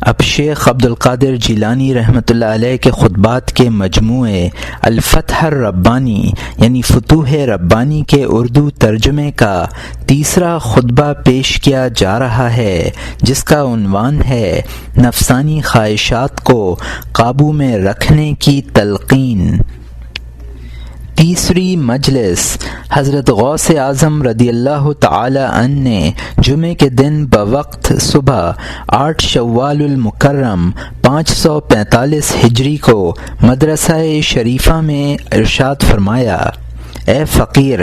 اب شیخ عبد القادر جیلانی رحمۃ اللہ علیہ کے خطبات کے مجموعے الفتح الربانی یعنی فتوح ربانی کے اردو ترجمے کا تیسرا خطبہ پیش کیا جا رہا ہے، جس کا عنوان ہے نفسانی خواہشات کو قابو میں رکھنے کی تلقین۔ تیسری مجلس حضرت غوث اعظم رضی اللہ تعالی عنہ نے جمعے کے دن بوقت صبح 8 شوال المکرم 545 ہجری کو مدرسہ شریفہ میں ارشاد فرمایا، اے فقیر،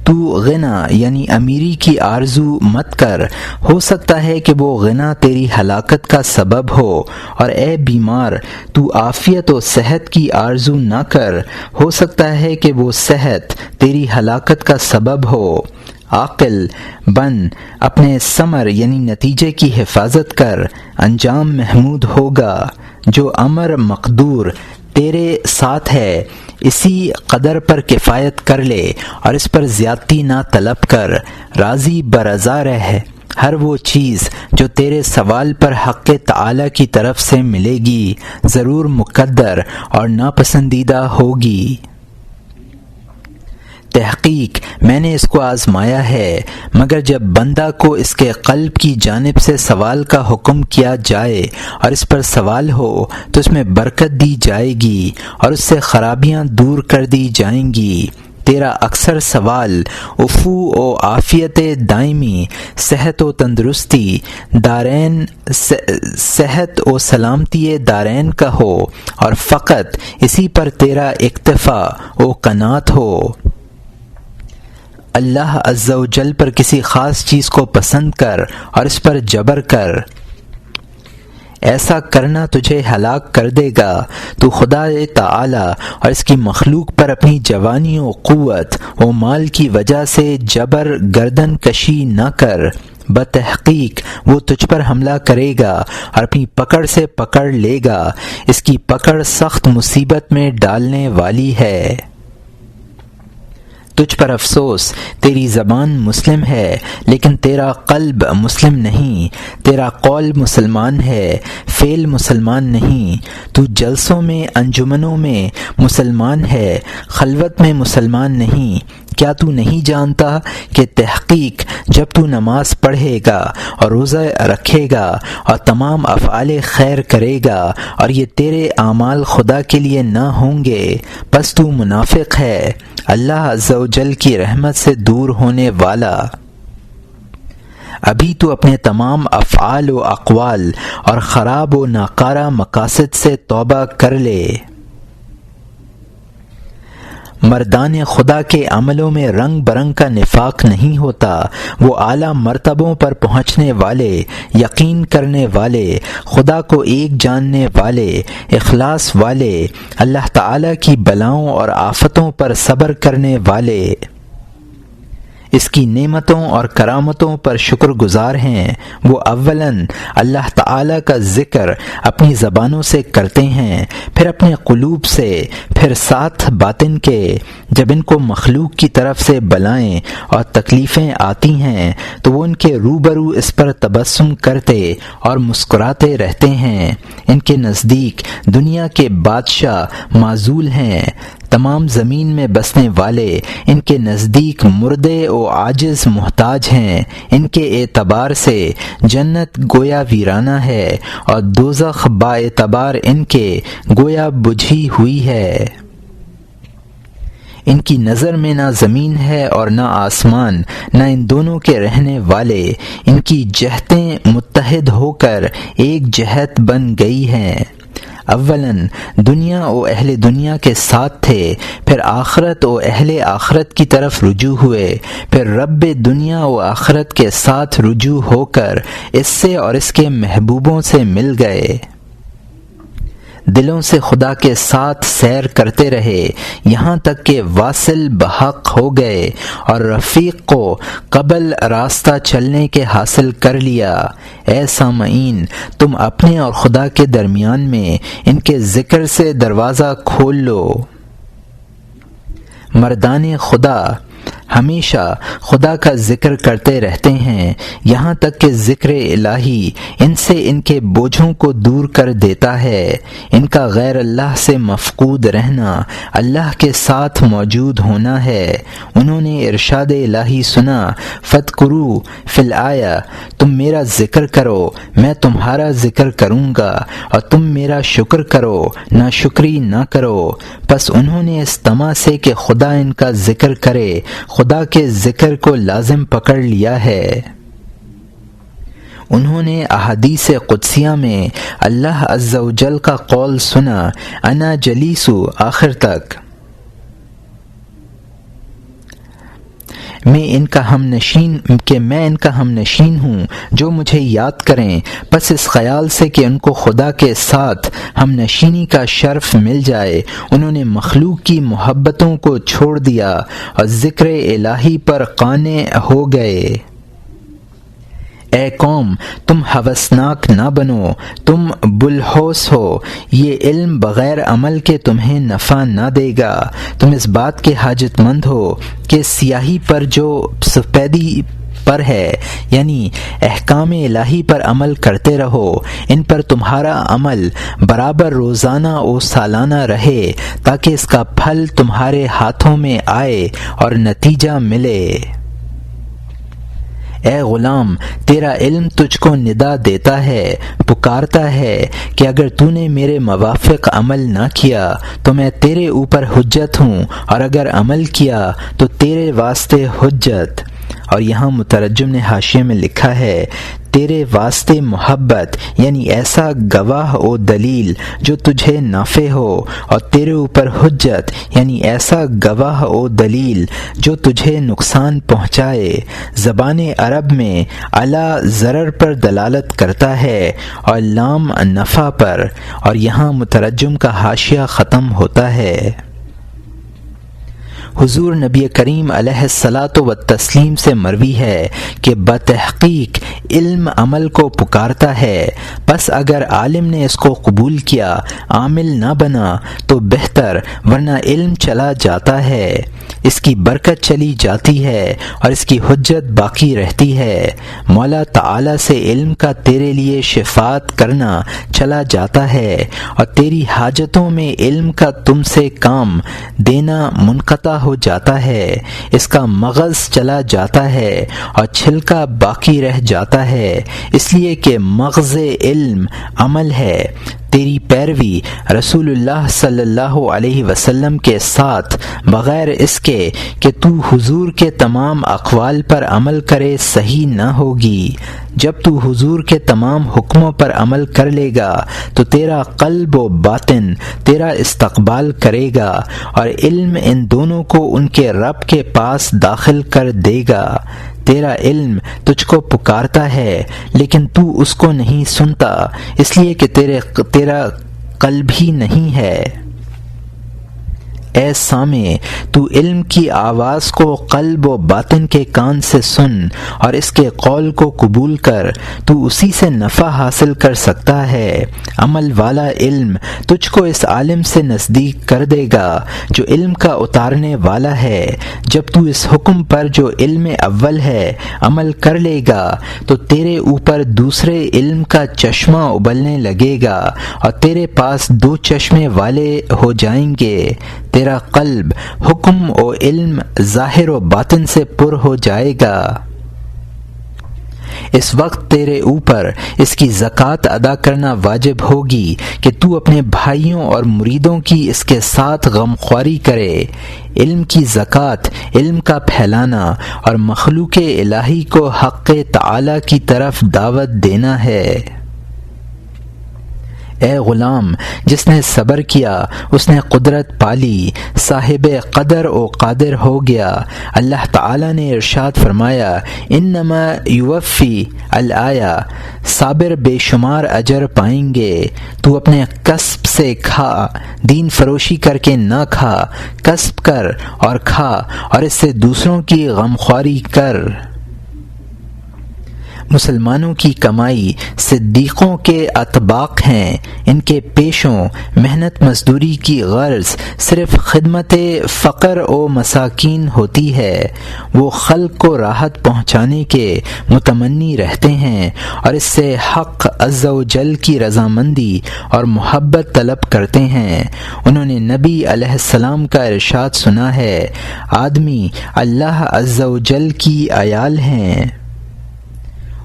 تو غنا یعنی امیری کی آرزو مت کر، ہو سکتا ہے کہ وہ غنا تیری ہلاکت کا سبب ہو، اور اے بیمار، تو عافیت و صحت کی آرزو نہ کر، ہو سکتا ہے کہ وہ صحت تیری ہلاکت کا سبب ہو۔ عاقل بن، اپنے ثمر یعنی نتیجے کی حفاظت کر، انجام محمود ہوگا۔ جو امر مقدور تیرے ساتھ ہے اسی قدر پر کفایت کر لے اور اس پر زیادتی نہ طلب کر، راضی برضا رہ۔ ہر وہ چیز جو تیرے سوال پر حق تعالی کی طرف سے ملے گی ضرور مقدر اور ناپسندیدہ ہوگی۔ تحقیق میں نے اس کو آزمایا ہے، مگر جب بندہ کو اس کے قلب کی جانب سے سوال کا حکم کیا جائے اور اس پر سوال ہو تو اس میں برکت دی جائے گی اور اس سے خرابیاں دور کر دی جائیں گی۔ تیرا اکثر سوال عفو و عافیت دائمی، صحت و تندرستی دارین، صحت و سلامتی دارین کا ہو اور فقط اسی پر تیرا اکتفا و قناعت ہو۔ اللہ عز و جل پر کسی خاص چیز کو پسند کر اور اس پر جبر کر، ایسا کرنا تجھے ہلاک کر دے گا۔ تو خدا تعالی اور اس کی مخلوق پر اپنی جوانی و قوت و مال کی وجہ سے جبر گردن کشی نہ کر، بتحقیق وہ تجھ پر حملہ کرے گا اور اپنی پکڑ سے پکڑ لے گا، اس کی پکڑ سخت مصیبت میں ڈالنے والی ہے۔ تجھ پر افسوس، تیری زبان مسلم ہے لیکن تیرا قلب مسلم نہیں، تیرا قول مسلمان ہے، فعل مسلمان نہیں۔ تو جلسوں میں انجمنوں میں مسلمان ہے، خلوت میں مسلمان نہیں۔ کیا تو نہیں جانتا کہ تحقیق جب تو نماز پڑھے گا اور روزہ رکھے گا اور تمام افعال خیر کرے گا اور یہ تیرے اعمال خدا کے لیے نہ ہوں گے، پس تو منافق ہے، اللہ عز و جل کی رحمت سے دور ہونے والا۔ ابھی تو اپنے تمام افعال و اقوال اور خراب و ناکارہ مقاصد سے توبہ کر لے۔ مردان خدا کے عملوں میں رنگ برنگ کا نفاق نہیں ہوتا، وہ اعلیٰ مرتبوں پر پہنچنے والے، یقین کرنے والے، خدا کو ایک جاننے والے، اخلاص والے، اللہ تعالی کی بلاؤں اور آفتوں پر صبر کرنے والے، اس کی نعمتوں اور کرامتوں پر شکر گزار ہیں۔ وہ اولاً اللہ تعالی کا ذکر اپنی زبانوں سے کرتے ہیں، پھر اپنے قلوب سے، پھر ساتھ باطن کے۔ جب ان کو مخلوق کی طرف سے بلائیں اور تکلیفیں آتی ہیں تو وہ ان کے روبرو اس پر تبسم کرتے اور مسکراتے رہتے ہیں۔ ان کے نزدیک دنیا کے بادشاہ معزول ہیں، تمام زمین میں بسنے والے ان کے نزدیک مردے و عاجز محتاج ہیں۔ ان کے اعتبار سے جنت گویا ویرانہ ہے اور دوزخ با اعتبار ان کے گویا بجھی ہوئی ہے۔ ان کی نظر میں نہ زمین ہے اور نہ آسمان، نہ ان دونوں کے رہنے والے۔ ان کی جہتیں متحد ہو کر ایک جہت بن گئی ہیں۔ اولاً دنیا و اہل دنیا کے ساتھ تھے، پھر آخرت و اہل آخرت کی طرف رجوع ہوئے، پھر رب دنیا و آخرت کے ساتھ رجوع ہو کر اس سے اور اس کے محبوبوں سے مل گئے۔ دلوں سے خدا کے ساتھ سیر کرتے رہے یہاں تک کہ واصل بحق ہو گئے اور رفیق کو قبل راستہ چلنے کے حاصل کر لیا۔ اے سامعین، تم اپنے اور خدا کے درمیان میں ان کے ذکر سے دروازہ کھول لو۔ مردان خدا ہمیشہ خدا کا ذکر کرتے رہتے ہیں، یہاں تک کہ ذکر الہی ان سے ان کے بوجھوں کو دور کر دیتا ہے۔ ان کا غیر اللہ سے مفقود رہنا اللہ کے ساتھ موجود ہونا ہے۔ انہوں نے ارشاد الہی سنا، فَاذْكُرُوا فِي الْآیَةِ، تم میرا ذکر کرو میں تمہارا ذکر کروں گا، اور تم میرا شکر کرو ناشکری نہ کرو۔ پس انہوں نے اس طمع سے کہ خدا ان کا ذکر کرے خدا کے ذکر کو لازم پکڑ لیا ہے۔ انہوں نے احادیث قدسیہ میں اللہ عز و جل کا قول سنا، انا جلیسو آخر تک، میں ان کا ہم نشین ہوں جو مجھے یاد کریں۔ پس اس خیال سے کہ ان کو خدا کے ساتھ ہم نشینی کا شرف مل جائے، انہوں نے مخلوق کی محبتوں کو چھوڑ دیا اور ذکر الہی پر قانع ہو گئے۔ اے قوم، تم ہوسناک نہ بنو، تم بلحوث ہو، یہ علم بغیر عمل کے تمہیں نفع نہ دے گا۔ تم اس بات کے حاجت مند ہو کہ سیاہی پر جو سفیدی پر ہے، یعنی احکام الہی پر عمل کرتے رہو، ان پر تمہارا عمل برابر روزانہ و سالانہ رہے، تاکہ اس کا پھل تمہارے ہاتھوں میں آئے اور نتیجہ ملے۔ اے غلام، تیرا علم تجھ کو ندا دیتا ہے، پکارتا ہے کہ اگر تو نے میرے موافق عمل نہ کیا تو میں تیرے اوپر حجت ہوں، اور اگر عمل کیا تو تیرے واسطے حجت۔ اور یہاں مترجم نے حاشیے میں لکھا ہے، تیرے واسطے محبت، یعنی ایسا گواہ و دلیل جو تجھے نافع ہو، اور تیرے اوپر حجت، یعنی ایسا گواہ و دلیل جو تجھے نقصان پہنچائے۔ زبان عرب میں علی ضرر پر دلالت کرتا ہے اور لام نفع پر، اور یہاں مترجم کا حاشیہ ختم ہوتا ہے۔ حضور نبی کریم علیہ الصلاۃ والتسلیم سے مروی ہے کہ بتحقیق علم عمل کو پکارتا ہے، پس اگر عالم نے اس کو قبول کیا، عامل نہ بنا تو بہتر، ورنہ علم چلا جاتا ہے، اس کی برکت چلی جاتی ہے اور اس کی حجت باقی رہتی ہے۔ مولا تعالی سے علم کا تیرے لیے شفاعت کرنا چلا جاتا ہے، اور تیری حاجتوں میں علم کا تم سے کام دینا منقطع ہو جاتا ہے، اس کا مغز چلا جاتا ہے اور چھلکا باقی رہ جاتا ہے، اس لیے کہ مغز علم عمل ہے۔ تیری پیروی رسول اللہ صلی اللہ علیہ وسلم کے ساتھ بغیر اس کے کہ تو حضور کے تمام اقوال پر عمل کرے صحیح نہ ہوگی۔ جب تو حضور کے تمام حکموں پر عمل کر لے گا تو تیرا قلب و باطن تیرا استقبال کرے گا، اور علم ان دونوں کو ان کے رب کے پاس داخل کر دے گا۔ تیرا علم تجھ کو پکارتا ہے لیکن تو اس کو نہیں سنتا، اس لیے کہ تیرا قلب ہی نہیں ہے۔ اے سامع، تو علم کی آواز کو قلب و باطن کے کان سے سن اور اس کے قول کو قبول کر، تو اسی سے نفع حاصل کر سکتا ہے۔ عمل والا علم تجھ کو اس عالم سے نزدیک کر دے گا جو علم کا اتارنے والا ہے۔ جب تو اس حکم پر جو علم اول ہے عمل کر لے گا تو تیرے اوپر دوسرے علم کا چشمہ ابلنے لگے گا، اور تیرے پاس دو چشمے والے ہو جائیں گے۔ تیرا قلب حکم و علم ظاہر و باطن سے پر ہو جائے گا۔ اس وقت تیرے اوپر اس کی زکوٰۃ ادا کرنا واجب ہوگی کہ تو اپنے بھائیوں اور مریدوں کی اس کے ساتھ غمخواری کرے۔ علم کی زکوٰۃ علم کا پھیلانا اور مخلوق الہی کو حق تعالی کی طرف دعوت دینا ہے۔ اے غلام، جس نے صبر کیا اس نے قدرت پالی، صاحب قدر و قادر ہو گیا۔ اللہ تعالی نے ارشاد فرمایا، انما یوفی الآیہ، صابر بے شمار اجر پائیں گے۔ تو اپنے کسب سے کھا، دین فروشی کر کے نہ کھا، کسب کر اور کھا، اور اس سے دوسروں کی غمخواری کر۔ مسلمانوں کی کمائی صدیقوں کے اطباق ہیں، ان کے پیشوں محنت مزدوری کی غرض صرف خدمت فقر و مساکین ہوتی ہے۔ وہ خلق کو راحت پہنچانے کے متمنی رہتے ہیں اور اس سے حق عز و جل کی رضامندی اور محبت طلب کرتے ہیں۔ انہوں نے نبی علیہ السلام کا ارشاد سنا ہے، آدمی اللہ عز و جل کی عیال ہیں۔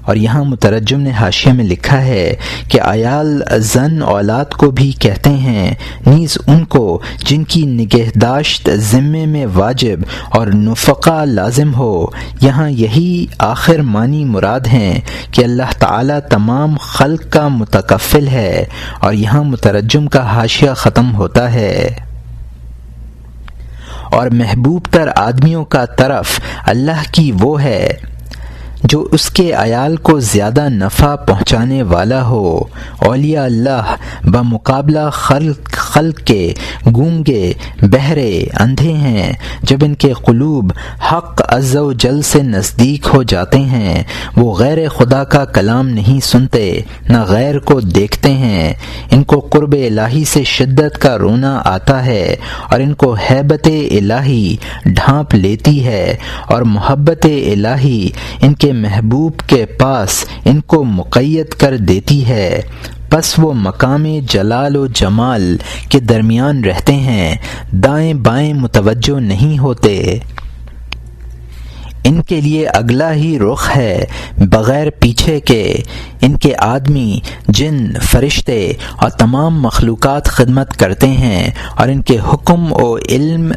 اور یہاں مترجم نے حاشیے میں لکھا ہے کہ عیال زن اولاد کو بھی کہتے ہیں، نیز ان کو جن کی نگہداشت ذمے میں واجب اور نفقہ لازم ہو۔ یہاں یہی آخر معنی مراد ہیں کہ اللہ تعالی تمام خلق کا متکفل ہے۔ اور یہاں مترجم کا حاشیہ ختم ہوتا ہے۔ اور محبوب تر آدمیوں کا طرف اللہ کی وہ ہے جو اس کے عیال کو زیادہ نفع پہنچانے والا ہو۔ اولیاء اللہ بمقابلہ خلق کے گونگے، بہرے، اندھے ہیں۔ جب ان کے قلوب حق عز و جل سے نزدیک ہو جاتے ہیں، وہ غیر خدا کا کلام نہیں سنتے، نہ غیر کو دیکھتے ہیں۔ ان کو قرب الہی سے شدت کا رونا آتا ہے اور ان کو ہیبت الہی ڈھانپ لیتی ہے، اور محبت الہی ان کے محبوب کے پاس ان کو مقید کر دیتی ہے۔ پس وہ مقام جلال و جمال کے درمیان رہتے ہیں، دائیں بائیں متوجہ نہیں ہوتے۔ ان کے لیے اگلا ہی رخ ہے بغیر پیچھے کے۔ ان کے آدمی، جن، فرشتے اور تمام مخلوقات خدمت کرتے ہیں اور ان کے حکم و علم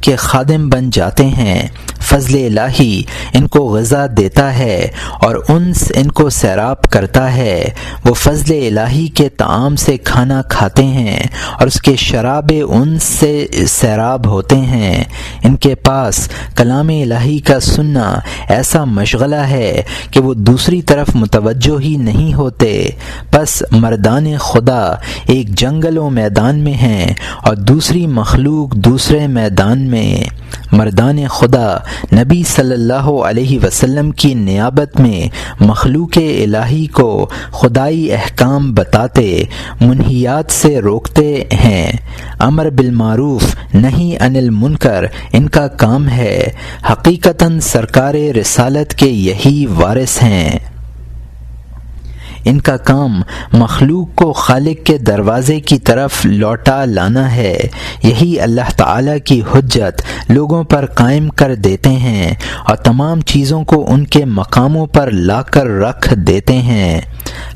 کے خادم بن جاتے ہیں۔ فضل الہی ان کو غذا دیتا ہے اور انس ان کو سیراب کرتا ہے۔ وہ فضل الہی کے طعام سے کھانا کھاتے ہیں اور اس کے شراب انس سے سیراب ہوتے ہیں۔ ان کے پاس کلام الہی کا سننا ایسا مشغلہ ہے کہ وہ دوسری طرف متوجہ ہی نہیں ہوتے۔ پس مردان خدا ایک جنگل و میدان میں ہیں اور دوسری مخلوق دوسرے میدان میں۔ مردان خدا نبی صلی اللہ علیہ وسلم کی نیابت میں مخلوق الہی کو خدائی احکام بتاتے، منہیات سے روکتے ہیں۔ امر بالمعروف نہی عن المنکر ان کا کام ہے۔ حقیقتاً سرکار رسالت کے یہی وارث ہیں۔ ان کا کام مخلوق کو خالق کے دروازے کی طرف لوٹا لانا ہے۔ یہی اللہ تعالی کی حجت لوگوں پر قائم کر دیتے ہیں اور تمام چیزوں کو ان کے مقاموں پر لا کر رکھ دیتے ہیں۔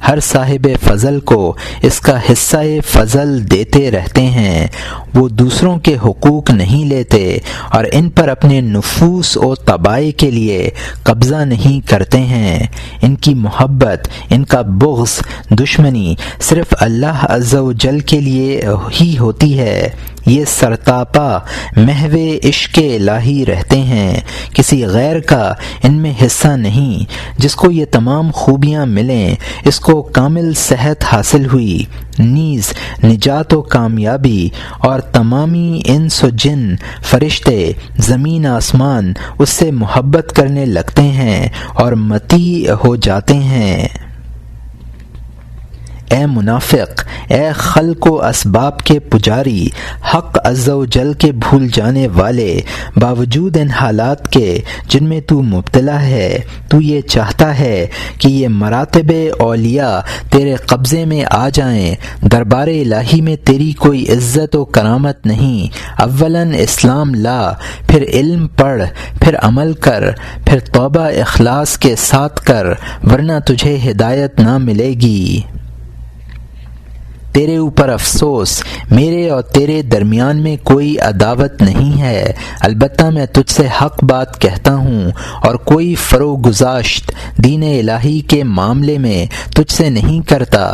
ہر صاحب فضل کو اس کا حصہ فضل دیتے رہتے ہیں۔ وہ دوسروں کے حقوق نہیں لیتے اور ان پر اپنے نفوس و طباع کے لیے قبضہ نہیں کرتے ہیں۔ ان کی محبت، ان کا بغض، دشمنی صرف اللہ عز و جل کے لیے ہی ہوتی ہے۔ یہ سرتاپا محو عشق الہی رہتے ہیں، کسی غیر کا ان میں حصہ نہیں۔ جس کو یہ تمام خوبیاں ملیں، اس کو کامل صحت حاصل ہوئی، نیز نجات و کامیابی، اور تمامی انس و جن، فرشتے، زمین آسمان اس سے محبت کرنے لگتے ہیں اور مطیع ہو جاتے ہیں۔ اے منافق، اے خلق و اسباب کے پجاری، حق عز و جل کے بھول جانے والے، باوجود ان حالات کے جن میں تو مبتلا ہے، تو یہ چاہتا ہے کہ یہ مراتب اولیاء تیرے قبضے میں آ جائیں۔ دربار الہی میں تیری کوئی عزت و کرامت نہیں۔ اولاً اسلام لا، پھر علم پڑھ، پھر عمل کر، پھر توبہ اخلاص کے ساتھ کر، ورنہ تجھے ہدایت نہ ملے گی۔ تیرے اوپر افسوس، میرے اور تیرے درمیان میں کوئی عداوت نہیں ہے، البتہ میں تجھ سے حق بات کہتا ہوں اور کوئی فروگزاشت دین الہی کے معاملے میں تجھ سے نہیں کرتا۔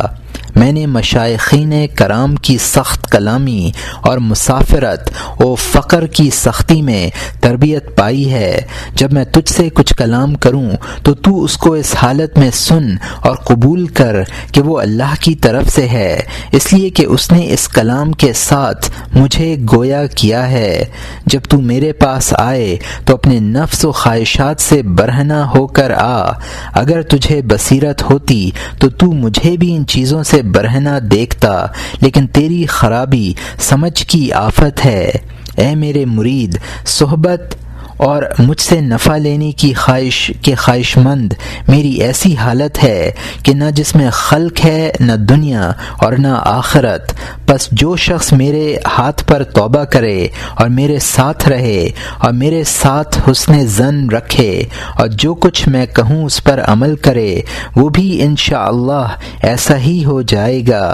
میں نے مشائخین کرام کی سخت کلامی اور مسافرت و فقر کی سختی میں تربیت پائی ہے۔ جب میں تجھ سے کچھ کلام کروں تو اس کو اس حالت میں سن اور قبول کر کہ وہ اللہ کی طرف سے ہے، اس لیے کہ اس نے اس کلام کے ساتھ مجھے گویا کیا ہے۔ جب تو میرے پاس آئے تو اپنے نفس و خواہشات سے برہنہ ہو کر آ۔ اگر تجھے بصیرت ہوتی تو مجھے بھی ان چیزوں سے برہنہ دیکھتا، لیکن تیری خرابی سمجھ کی آفت ہے۔ اے میرے مرید، صحبت اور مجھ سے نفع لینے کی خواہش مند میری ایسی حالت ہے کہ نہ جس میں خلق ہے، نہ دنیا اور نہ آخرت۔ پس جو شخص میرے ہاتھ پر توبہ کرے اور میرے ساتھ رہے اور میرے ساتھ حسن ظن رکھے اور جو کچھ میں کہوں اس پر عمل کرے، وہ بھی انشاءاللہ ایسا ہی ہو جائے گا۔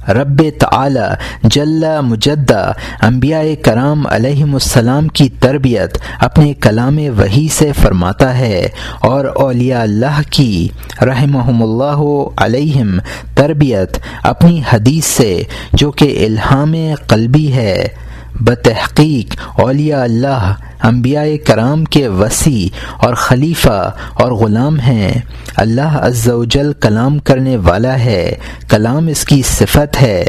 رب تعالی جل مجدہ انبیاء کرام علیہم السلام کی تربیت اپنے کلام وحی سے فرماتا ہے، اور اولیاء اللہ کی رحمہم اللہ علیہم تربیت اپنی حدیث سے جو کہ الہام قلبی ہے۔ بتحقیق اولیاء اللہ انبیاء کرام کے وصی اور خلیفہ اور غلام ہیں۔ اللہ عز و جل کلام کرنے والا ہے، کلام اس کی صفت ہے۔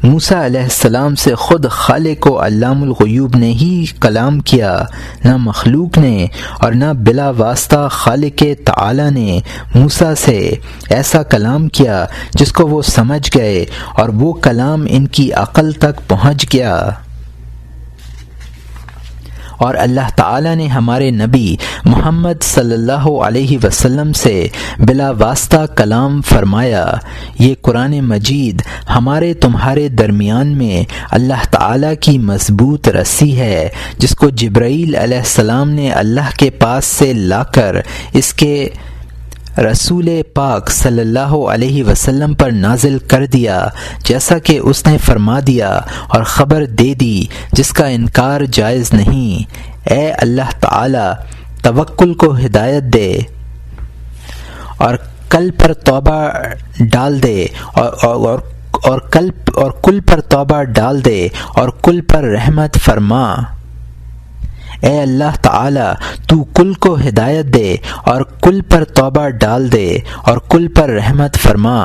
موسیٰ علیہ السلام سے خود خالق و علام الغیوب نے ہی کلام کیا، نہ مخلوق نے، اور نہ بلا واسطہ خالق تعالی نے موسیٰ سے ایسا کلام کیا جس کو وہ سمجھ گئے اور وہ کلام ان کی عقل تک پہنچ گیا۔ اور اللہ تعالی نے ہمارے نبی محمد صلی اللہ علیہ وسلم سے بلا واسطہ کلام فرمایا۔ یہ قرآن مجید ہمارے تمہارے درمیان میں اللہ تعالی کی مضبوط رسی ہے، جس کو جبرائیل علیہ السلام نے اللہ کے پاس سے لا کر اس کے رسول پاک صلی اللہ علیہ وسلم پر نازل کر دیا، جیسا کہ اس نے فرما دیا اور خبر دے دی جس کا انکار جائز نہیں۔ اے اللہ تعالی، توکل کو ہدایت دے اور کل پر توبہ ڈال دے اور کل پر توبہ ڈال دے اور کل پر رحمت فرما۔ اے اللہ تعالی، تو کل کو ہدایت دے اور کل پر توبہ ڈال دے اور کل پر رحمت فرما۔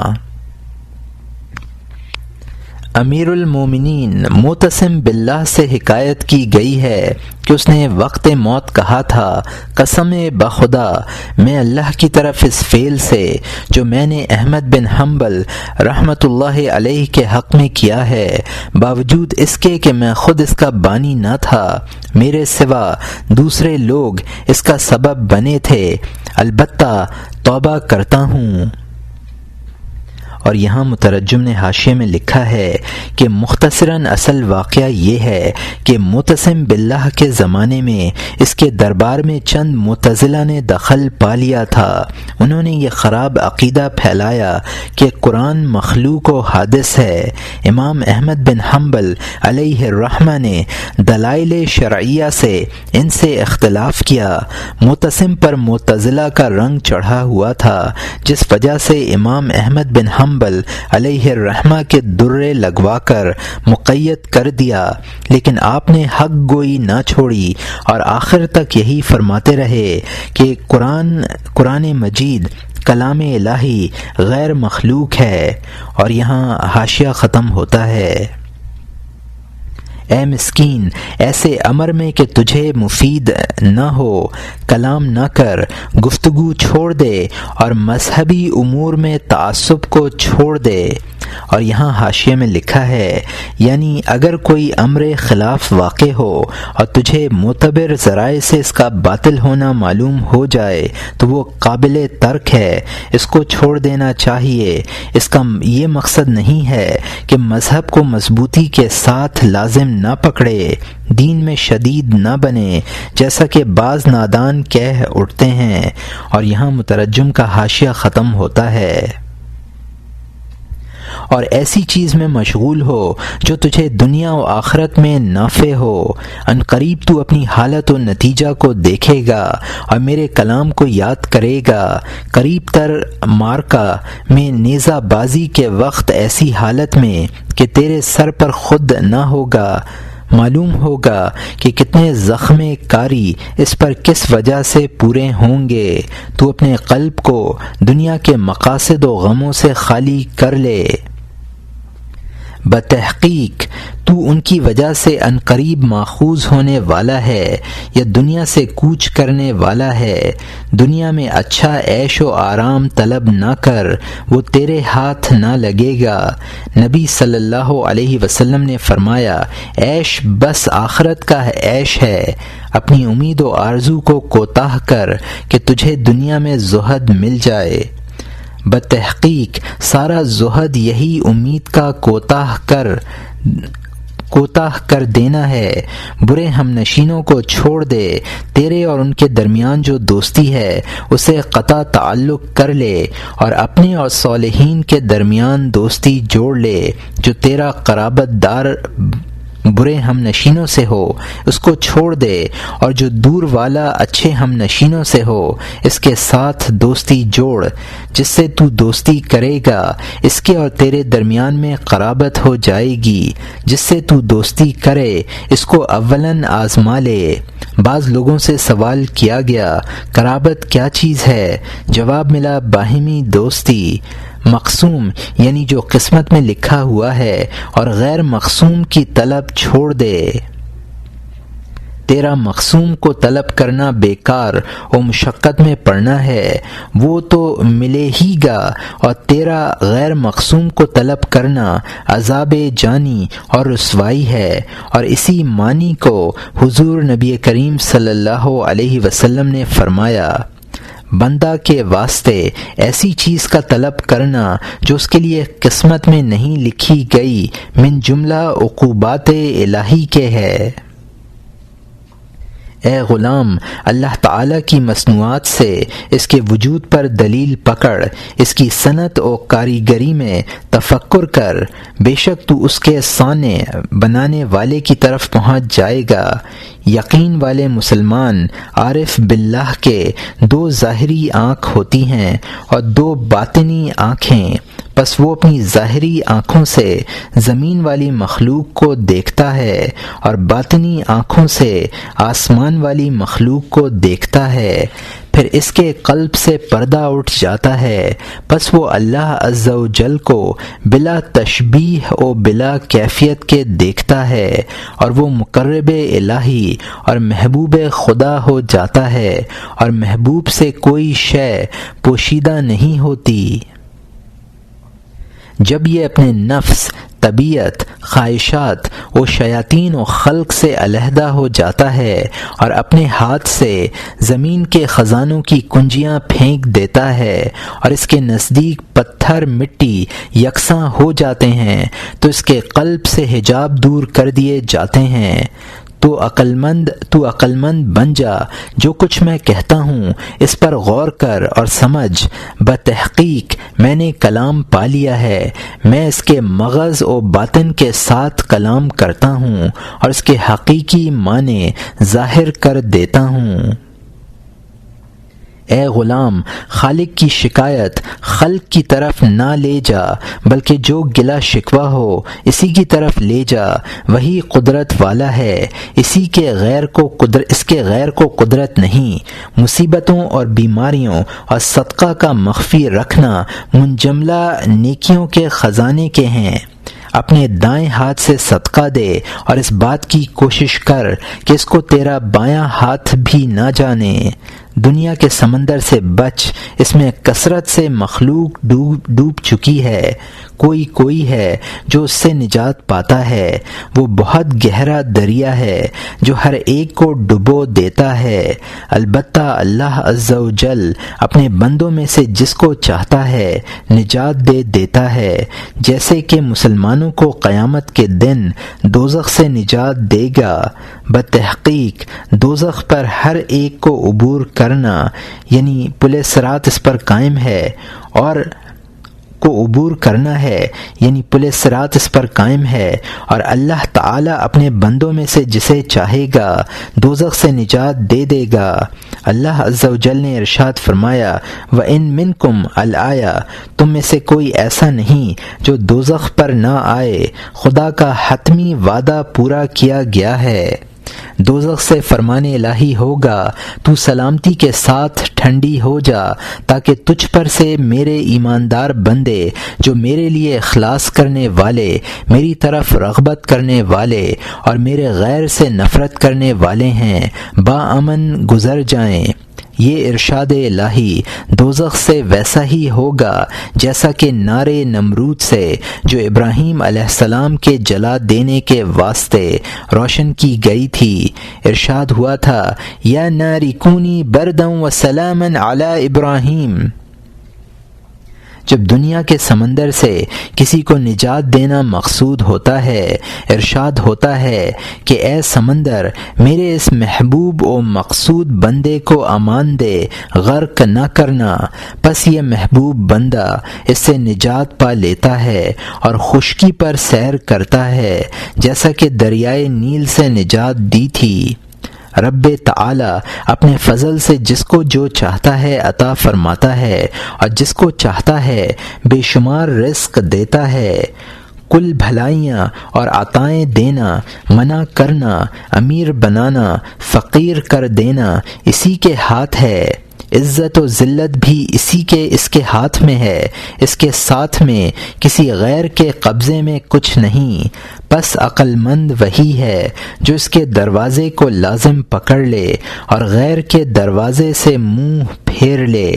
امیر المومنین معتصم باللہ سے حکایت کی گئی ہے کہ اس نے وقت موت کہا تھا، قسم بخدا میں اللہ کی طرف اس فعل سے جو میں نے احمد بن حنبل رحمۃ اللہ علیہ کے حق میں کیا ہے، باوجود اس کے کہ میں خود اس کا بانی نہ تھا، میرے سوا دوسرے لوگ اس کا سبب بنے تھے، البتہ توبہ کرتا ہوں۔ اور یہاں مترجم نے حاشیے میں لکھا ہے کہ مختصراً اصل واقعہ یہ ہے کہ معتصم باللہ کے زمانے میں اس کے دربار میں چند معتزلہ نے دخل پا لیا تھا۔ انہوں نے یہ خراب عقیدہ پھیلایا کہ قرآن مخلوق و حادث ہے۔ امام احمد بن حنبل علیہ الرحمہ نے دلائل شرعیہ سے ان سے اختلاف کیا۔ معتصم پر معتزلہ کا رنگ چڑھا ہوا تھا، جس وجہ سے امام احمد بن حنبل علیہ الرحمہ کے درے لگوا کر مقید کر دیا، لیکن آپ نے حق گوئی نہ چھوڑی اور آخر تک یہی فرماتے رہے کہ قرآن مجید کلام الہی غیر مخلوق ہے۔ اور یہاں حاشیہ ختم ہوتا ہے۔ اے مسکین، ایسے امر میں کہ تجھے مفید نہ ہو کلام نہ کر، گفتگو چھوڑ دے اور مذہبی امور میں تعصب کو چھوڑ دے۔ اور یہاں حاشیے میں لکھا ہے، یعنی اگر کوئی امر خلاف واقع ہو اور تجھے معتبر ذرائع سے اس کا باطل ہونا معلوم ہو جائے تو وہ قابل ترک ہے، اس کو چھوڑ دینا چاہیے۔ اس کا یہ مقصد نہیں ہے کہ مذہب کو مضبوطی کے ساتھ لازم نہ پکڑے، دین میں شدید نہ بنے، جیسا کہ بعض نادان کہہ اٹھتے ہیں۔ اور یہاں مترجم کا حاشیہ ختم ہوتا ہے۔ اور ایسی چیز میں مشغول ہو جو تجھے دنیا و آخرت میں نافع ہو۔ ان قریب تو اپنی حالت و نتیجہ کو دیکھے گا اور میرے کلام کو یاد کرے گا۔ قریب تر مارکا میں نیزہ بازی کے وقت ایسی حالت میں کہ تیرے سر پر خود نہ ہوگا، معلوم ہوگا کہ کتنے زخم کاری اس پر کس وجہ سے پورے ہوں گے۔ تو اپنے قلب کو دنیا کے مقاصد و غموں سے خالی کر لے۔ بتحقیق تو ان کی وجہ سے عنقریب ماخوذ ہونے والا ہے یا دنیا سے کوچ کرنے والا ہے۔ دنیا میں اچھا عیش و آرام طلب نہ کر، وہ تیرے ہاتھ نہ لگے گا۔ نبی صلی اللہ علیہ وسلم نے فرمایا، عیش بس آخرت کا عیش ہے۔ اپنی امید و آرزو کو کوتاہ کر کہ تجھے دنیا میں زہد مل جائے۔ بتحقیق سارا زہد یہی امید کا کوتاہ کر دینا ہے۔ برے ہم نشینوں کو چھوڑ دے، تیرے اور ان کے درمیان جو دوستی ہے اسے قطع تعلق کر لے، اور اپنے اور صالحین کے درمیان دوستی جوڑ لے۔ جو تیرا قرابت دار برے ہم نشینوں سے ہو اس کو چھوڑ دے، اور جو دور والا اچھے ہم نشینوں سے ہو اس کے ساتھ دوستی جوڑ۔ جس سے تو دوستی کرے گا اس کے اور تیرے درمیان میں قرابت ہو جائے گی۔ جس سے تو دوستی کرے اس کو اولاً آزما لے۔ بعض لوگوں سے سوال کیا گیا، قرابت کیا چیز ہے؟ جواب ملا، باہمی دوستی۔ مقسوم یعنی جو قسمت میں لکھا ہوا ہے، اور غیر مقسوم کی طلب چھوڑ دے۔ تیرا مقسوم کو طلب کرنا بیکار و مشقت میں پڑنا ہے، وہ تو ملے ہی گا، اور تیرا غیر مقسوم کو طلب کرنا عذاب جانی اور رسوائی ہے۔ اور اسی معنی کو حضور نبی کریم صلی اللہ علیہ وسلم نے فرمایا، بندہ کے واسطے ایسی چیز کا طلب کرنا جو اس کے لیے قسمت میں نہیں لکھی گئی، من جملہ عقوبات الہی کے ہے۔ اے غلام، اللہ تعالیٰ کی مصنوعات سے اس کے وجود پر دلیل پکڑ، اس کی صنعت و کاریگری میں تفکر کر، بے شک تو اس کے صانع بنانے والے کی طرف پہنچ جائے گا۔ یقین والے مسلمان عارف باللہ کے دو ظاہری آنکھ ہوتی ہیں اور دو باطنی آنکھیں، پس وہ اپنی ظاہری آنکھوں سے زمین والی مخلوق کو دیکھتا ہے اور باطنی آنکھوں سے آسمان والی مخلوق کو دیکھتا ہے۔ پھر اس کے قلب سے پردہ اٹھ جاتا ہے، پس وہ اللہ عز و جل کو بلا تشبیہ و بلا کیفیت کے دیکھتا ہے، اور وہ مقرب الہی اور محبوب خدا ہو جاتا ہے، اور محبوب سے کوئی شے پوشیدہ نہیں ہوتی۔ جب یہ اپنے نفس، طبیعت، خواہشات و شیاطین و خلق سے علیحدہ ہو جاتا ہے اور اپنے ہاتھ سے زمین کے خزانوں کی کنجیاں پھینک دیتا ہے، اور اس کے نزدیک پتھر مٹی یکساں ہو جاتے ہیں، تو اس کے قلب سے حجاب دور کر دیے جاتے ہیں۔ تو عقل مند بن جا، جو کچھ میں کہتا ہوں اس پر غور کر اور سمجھ۔ بتحقیق میں نے کلام پا لیا ہے، میں اس کے مغز و باطن کے ساتھ کلام کرتا ہوں اور اس کے حقیقی معنی ظاہر کر دیتا ہوں۔ اے غلام، خالق کی شکایت خلق کی طرف نہ لے جا، بلکہ جو گلہ شکوہ ہو اسی کی طرف لے جا، وہی قدرت والا ہے، اس کے غیر کو قدرت نہیں۔ مصیبتوں اور بیماریوں اور صدقہ کا مخفی رکھنا منجملہ نیکیوں کے خزانے کے ہیں۔ اپنے دائیں ہاتھ سے صدقہ دے اور اس بات کی کوشش کر کہ اس کو تیرا بایاں ہاتھ بھی نہ جانے۔ دنیا کے سمندر سے بچ، اس میں کثرت سے مخلوق ڈوب چکی ہے، کوئی ہے جو اس سے نجات پاتا ہے، وہ بہت گہرا دریا ہے جو ہر ایک کو ڈبو دیتا ہے۔ البتہ اللہ عز و جل اپنے بندوں میں سے جس کو چاہتا ہے نجات دے دیتا ہے، جیسے کہ مسلمانوں کو قیامت کے دن دوزخ سے نجات دے گا۔ بتحقیق دوزخ پر ہر ایک کو عبور کرنا، یعنی پل صراط اس پر قائم ہے، اور کو عبور کرنا ہے، یعنی پل صراط اس پر قائم ہے، اور اللہ تعالی اپنے بندوں میں سے جسے چاہے گا دوزخ سے نجات دے دے گا۔ اللہ عز و جل نے ارشاد فرمایا وَإِن مِّنكُمْ الْآیَةُ، تم میں سے کوئی ایسا نہیں جو دوزخ پر نہ آئے، خدا کا حتمی وعدہ پورا کیا گیا ہے۔ دوزخ سے فرمان الہی ہوگا تو سلامتی کے ساتھ ٹھنڈی ہو جا، تاکہ تجھ پر سے میرے ایماندار بندے جو میرے لیے اخلاص کرنے والے، میری طرف رغبت کرنے والے اور میرے غیر سے نفرت کرنے والے ہیں، باامن گزر جائیں۔ یہ ارشاد الہی دوزخ سے ویسا ہی ہوگا جیسا کہ نار نمرود سے جو ابراہیم علیہ السلام کے جلا دینے کے واسطے روشن کی گئی تھی۔ ارشاد ہوا تھا یا نار کونی برداً و سلاماً علی ابراہیم۔ جب دنیا کے سمندر سے کسی کو نجات دینا مقصود ہوتا ہے، ارشاد ہوتا ہے کہ اے سمندر میرے اس محبوب و مقصود بندے کو امان دے، غرق نہ کرنا۔ پس یہ محبوب بندہ اس سے نجات پا لیتا ہے اور خشکی پر سیر کرتا ہے، جیسا کہ دریائے نیل سے نجات دی تھی۔ رب تعالی اپنے فضل سے جس کو جو چاہتا ہے عطا فرماتا ہے، اور جس کو چاہتا ہے بے شمار رزق دیتا ہے۔ کل بھلائیاں اور عطائیں دینا، منع کرنا، امیر بنانا، فقیر کر دینا اسی کے ہاتھ ہے۔ عزت و ذلت بھی اس کے ہاتھ میں ہے، اس کے ساتھ میں کسی غیر کے قبضے میں کچھ نہیں۔ پس عقل مند وہی ہے جو اس کے دروازے کو لازم پکڑ لے اور غیر کے دروازے سے منہ پھیر لے۔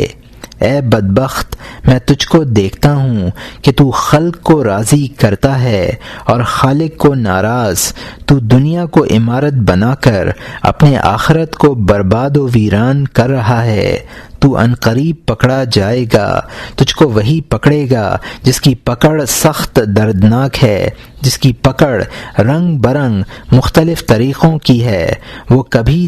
اے بدبخت، میں تجھ کو دیکھتا ہوں کہ تو خلق کو راضی کرتا ہے اور خالق کو ناراض۔ تو دنیا کو عمارت بنا کر اپنے آخرت کو برباد و ویران کر رہا ہے۔ تو عنقریب پکڑا جائے گا، تجھ کو وہی پکڑے گا جس کی پکڑ سخت دردناک ہے، جس کی پکڑ رنگ برنگ مختلف طریقوں کی ہے۔ وہ کبھی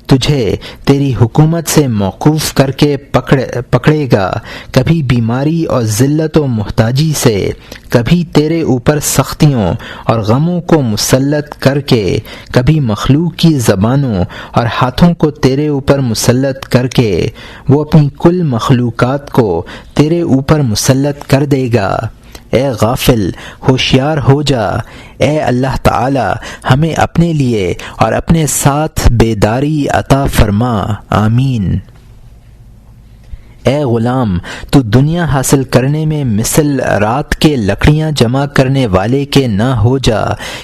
تجھے تیری حکومت سے موقوف کر کے پکڑے گا، کبھی بیماری اور ذلت و محتاجی سے، کبھی تیرے اوپر سختیوں اور غموں کو مسلط کر کے، کبھی مخلوق کی زبانوں اور ہاتھوں کو تیرے اوپر مسلط کر کے وہ اپنی کل مخلوقات کو تیرے اوپر مسلط کر دے گا۔ اے غافل، ہوشیار ہو جا۔ اے اللہ تعالی ہمیں اپنے لیے اور اپنے ساتھ بیداری عطا فرما، آمین۔ اے غلام، تو دنیا حاصل کرنے میں مثل رات کے لکڑیاں جمع کرنے والے کے نہ ہو جا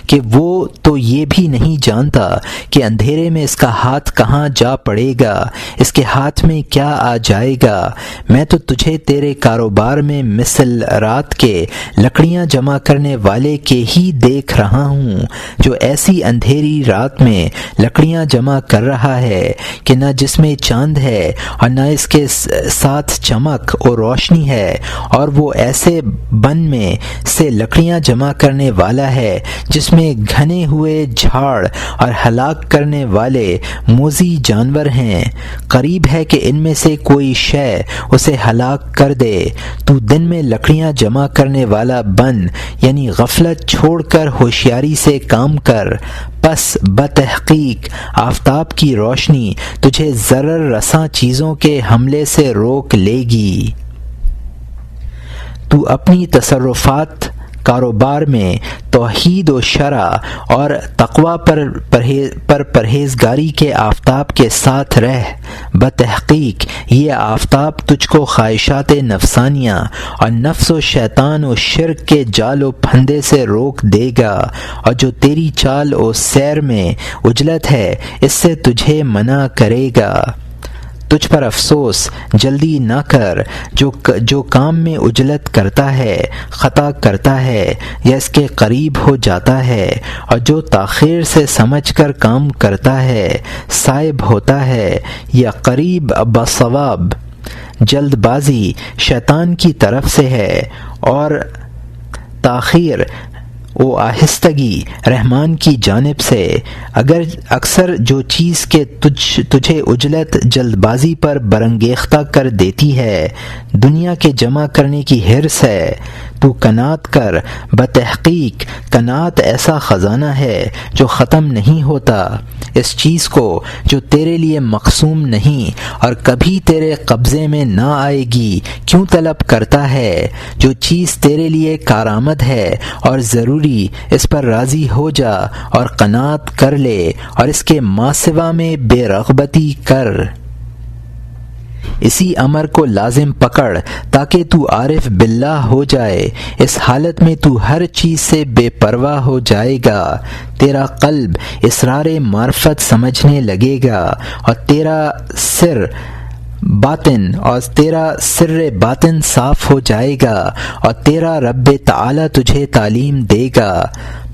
کہ وہ تو یہ بھی نہیں جانتا کہ اندھیرے میں اس کا ہاتھ کہاں جا پڑے گا، اس کے ہاتھ میں کیا آ جائے گا۔ میں تو تجھے تیرے کاروبار میں مثل رات کے لکڑیاں جمع کرنے والے کے ہی دیکھ رہا ہوں جو ایسی اندھیری رات میں لکڑیاں جمع کر رہا ہے کہ نہ جس میں چاند ہے اور نہ اس کے ساتھ چمک اور روشنی ہے، اور وہ ایسے بن میں سے لکڑیاں جمع کرنے والا ہے جس میں گھنے ہوئے جھاڑ اور ہلاک کرنے والے موذی جانور ہیں۔ قریب ہے کہ ان میں سے کوئی شے اسے ہلاک کر دے۔ تو دن میں لکڑیاں جمع کرنے والا بن، یعنی غفلت چھوڑ کر ہوشیاری سے کام کر، پس بتحقیق آفتاب کی روشنی تجھے ضرر رساں چیزوں کے حملے سے روک لے گی۔ تو اپنی تصرفات کاروبار میں توحید و شرع اور تقوی پر پرہیزگاری کے آفتاب کے ساتھ رہ۔ بتحقیق یہ آفتاب تجھ کو خواہشات نفسانیہ اور نفس و شیطان و شرک کے جال و پھندے سے روک دے گا، اور جو تیری چال و سیر میں عجلت ہے اس سے تجھے منع کرے گا۔ تجھ پر افسوس، جلدی نہ کر۔ جو کام میں عجلت کرتا ہے، خطا کرتا ہے یا اس کے قریب ہو جاتا ہے، اور جو تاخیر سے سمجھ کر کام کرتا ہے، صائب ہوتا ہے یا قریب بصواب۔ جلد بازی شیطان کی طرف سے ہے اور تاخیر او آہستگی رحمان کی جانب سے، اگر اکثر جو چیز کے تجھے عجلت جلد بازی پر برانگیختہ کر دیتی ہے دنیا کے جمع کرنے کی حرص ہے، تو قناعت کر، بتحقیق قناعت ایسا خزانہ ہے جو ختم نہیں ہوتا، اس چیز کو جو تیرے لیے مقسوم نہیں اور کبھی تیرے قبضے میں نہ آئے گی کیوں طلب کرتا ہے؟ جو چیز تیرے لیے کارآمد ہے اور ضروری، اس پر راضی ہو جا اور قناعت کر لے اور اس کے ما سوا میں بے رغبتی کر۔ اسی امر کو لازم پکڑ تاکہ تو عارف باللہ ہو جائے، اس حالت میں تو ہر چیز سے بے پرواہ ہو جائے گا، تیرا قلب اسرار معرفت سمجھنے لگے گا اور تیرا سر باطن صاف ہو جائے گا اور تیرا رب تعالی تجھے تعلیم دے گا۔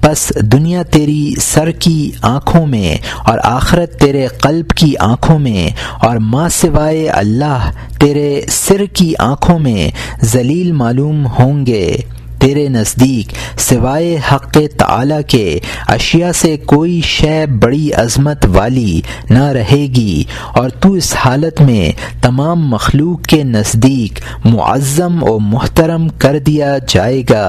پس دنیا تیری سر کی آنکھوں میں اور آخرت تیرے قلب کی آنکھوں میں اور ما سوائے اللہ تیرے سر کی آنکھوں میں ذلیل معلوم ہوں گے۔ تیرے نزدیک سوائے حق تعالی کے اشیاء سے کوئی شے بڑی عظمت والی نہ رہے گی اور تو اس حالت میں تمام مخلوق کے نزدیک معظم و محترم کر دیا جائے گا۔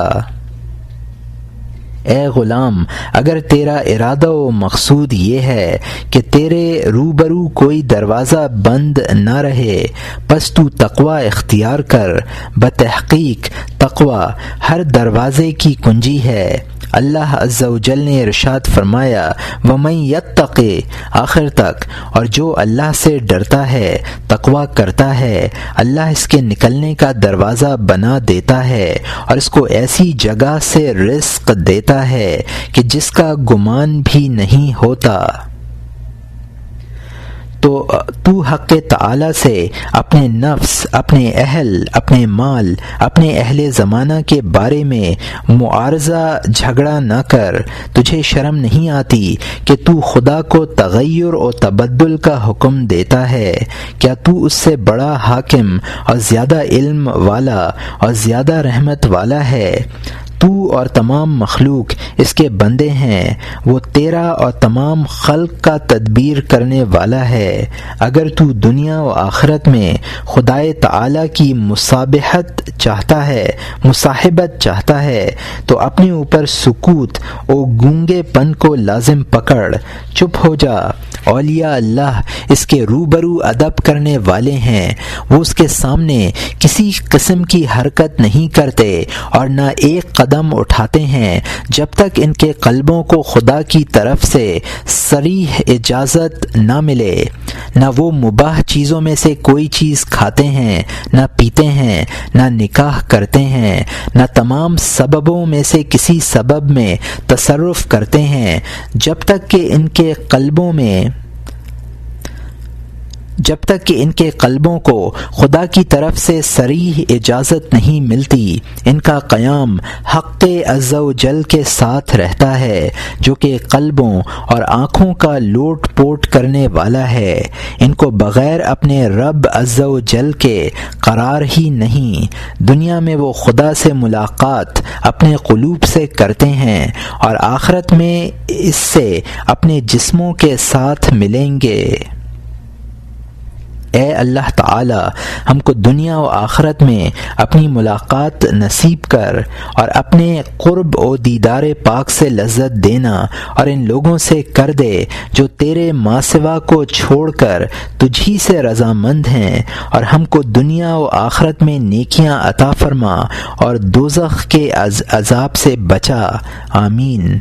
اے غلام، اگر تیرا ارادہ و مقصود یہ ہے کہ تیرے روبرو کوئی دروازہ بند نہ رہے پس تو تقوی اختیار کر، بتحقیق تقوی ہر دروازے کی کنجی ہے۔ اللہ عز و جل نے ارشاد فرمایا وَمَن يَتَّقِ آخر تک، اور جو اللہ سے ڈرتا ہے تقوی کرتا ہے اللہ اس کے نکلنے کا دروازہ بنا دیتا ہے اور اس کو ایسی جگہ سے رزق دیتا ہے کہ جس کا گمان بھی نہیں ہوتا۔ تو حق تعالی سے اپنے نفس، اپنے اہل، اپنے مال، اپنے اہل زمانہ کے بارے میں معارضہ جھگڑا نہ کر۔ تجھے شرم نہیں آتی کہ تو خدا کو تغیر و تبدل کا حکم دیتا ہے؟ کیا تو اس سے بڑا حاکم اور زیادہ علم والا اور زیادہ رحمت والا ہے؟ تو اور تمام مخلوق اس کے بندے ہیں، وہ تیرا اور تمام خلق کا تدبیر کرنے والا ہے۔ اگر تو دنیا و آخرت میں خدائے تعالی کی مصابحت چاہتا ہے تو اپنے اوپر سکوت و گونگے پن کو لازم پکڑ، چپ ہو جا۔ اولیاء اللہ اس کے روبرو ادب کرنے والے ہیں، وہ اس کے سامنے کسی قسم کی حرکت نہیں کرتے اور نہ ایک قدم اٹھاتے ہیں جب تک ان کے قلبوں کو خدا کی طرف سے صریح اجازت نہ ملے۔ نہ وہ مباح چیزوں میں سے کوئی چیز کھاتے ہیں، نہ پیتے ہیں، نہ نکاح کرتے ہیں، نہ تمام سببوں میں سے کسی سبب میں تصرف کرتے ہیں جب تک کہ ان کے قلبوں کو خدا کی طرف سے صریح اجازت نہیں ملتی۔ ان کا قیام حق عز و جل کے ساتھ رہتا ہے جو کہ قلبوں اور آنکھوں کا لوٹ پوٹ کرنے والا ہے۔ ان کو بغیر اپنے رب عز و جل کے قرار ہی نہیں۔ دنیا میں وہ خدا سے ملاقات اپنے قلوب سے کرتے ہیں اور آخرت میں اس سے اپنے جسموں کے ساتھ ملیں گے۔ اے اللہ تعالی، ہم کو دنیا و آخرت میں اپنی ملاقات نصیب کر اور اپنے قرب و دیدار پاک سے لذت دینا، اور ان لوگوں سے کر دے جو تیرے ما سوا کو چھوڑ کر تجھی سے رضامند ہیں، اور ہم کو دنیا و آخرت میں نیکیاں عطا فرما اور دوزخ کے عذاب سے بچا۔ آمین۔